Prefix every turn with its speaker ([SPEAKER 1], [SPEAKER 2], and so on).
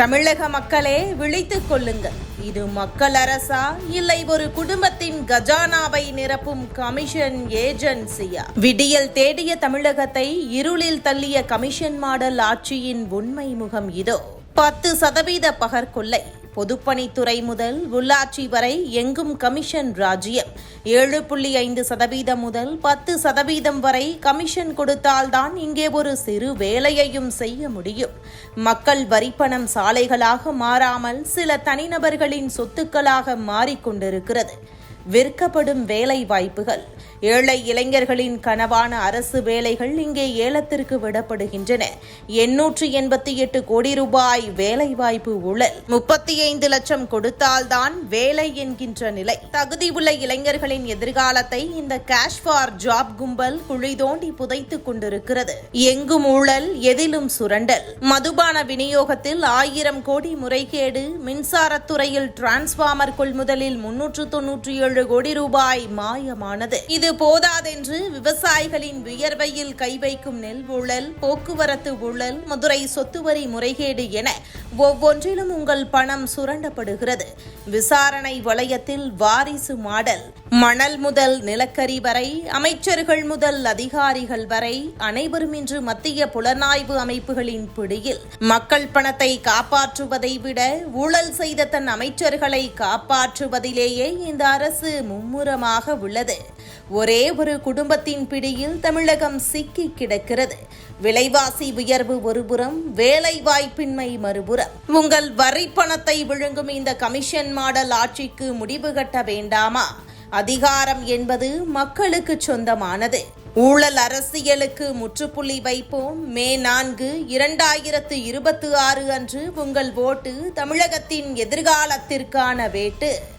[SPEAKER 1] தமிழக மக்களே விழித்துக் கொள்ளுங்கள். இது மக்கள் அரசா இல்லை ஒரு குடும்பத்தின் கஜானாவை நிரப்பும் கமிஷன் ஏஜென்சியா? விடியல் தேடிய தமிழகத்தை இருளில் தள்ளிய கமிஷன் மாடல் ஆட்சியின் உண்மை முகம் இதோ. 10% பகற்கொள்ளை. பொதுப்பணித்துறை முதல் உள்ளாட்சி வரை எங்கும் கமிஷன் ராஜ்யம். 7.5% முதல் 10% வரை கமிஷன் கொடுத்தால்தான் இங்கே ஒரு சிறு வேலையையும் செய்ய முடியும். மக்கள் வரிப்பணம் சாலைகளாக மாறாமல் சில தனிநபர்களின் சொத்துக்களாக மாறிக்கொண்டிருக்கிறது. விற்கப்படும் வேலை வாய்ப்புகள், ஏழை இளைஞர்களின் கனவான அரசு வேலைகள் இங்கே ஏலத்திற்கு விடப்படுகின்றன. 888 கோடி ரூபாய் வேலை வாய்ப்பு ஊழல். 35 லட்சம் கொடுத்தால்தான் வேலை என்கின்ற நிலை. தகுதி உள்ள இளைஞர்களின் எதிர்காலத்தை இந்த கேஷ் ஃபார் ஜாப் கும்பல் குழி தோண்டி புதைத்துக் கொண்டிருக்கிறது. எங்கும் ஊழல், எதிலும் சுரண்டல். மதுபான விநியோகத்தில் 1000 கோடி முறைகேடு. மின்சாரத்துறையில் டிரான்ஸ்பார்மர் கொள்முதலில் 397 கோடி ரூபாய் மாயமானது. இது போதாதென்று விவசாயிகளின் வியர்வையில் கை வைக்கும் நெல் ஊழல், போக்குவரத்து ஊழல், மதுரை சொத்து வரி முறைகேடு என ஒவ்வொன்றிலும் உங்கள் பணம் சுரண்டப்படுகிறது. விசாரணை வளையத்தில் வாரிசு மாடல். மணல் முதல் நிலக்கரி வரை, அமைச்சர்கள் முதல் அதிகாரிகள் வரை அனைவரும் இன்று மத்திய புலனாய்வு அமைப்புகளின் பிடியில். மக்கள் பணத்தை காப்பாற்றுவதை விட ஊழல் செய்த தன் அமைச்சர்களை காப்பாற்றுவதிலேயே இந்த அரசு மும்முரமாக உள்ளது. ஒரே ஒரு குடும்பத்தின் பிடியில் தமிழகம் சிக்கி கிடக்கிறது. விலைவாசி உயர்வு ஒருபுறம், வேலை வாய்ப்பின்மை மறுபுறம். உங்கள் வரி பணத்தை விழுங்கும் இந்த கமிஷன் மாடல் ஆட்சிக்கு முடிவு கட்ட வேண்டாமா? அதிகாரம் என்பது மக்களுக்கு சொந்தமானது. ஊழல் அரசியலுக்கு முற்றுப்புள்ளி வைப்போம். மே 4, 2026 அன்று உங்கள் ஓட்டு தமிழகத்தின் எதிர்காலத்திற்கான வேட்டு.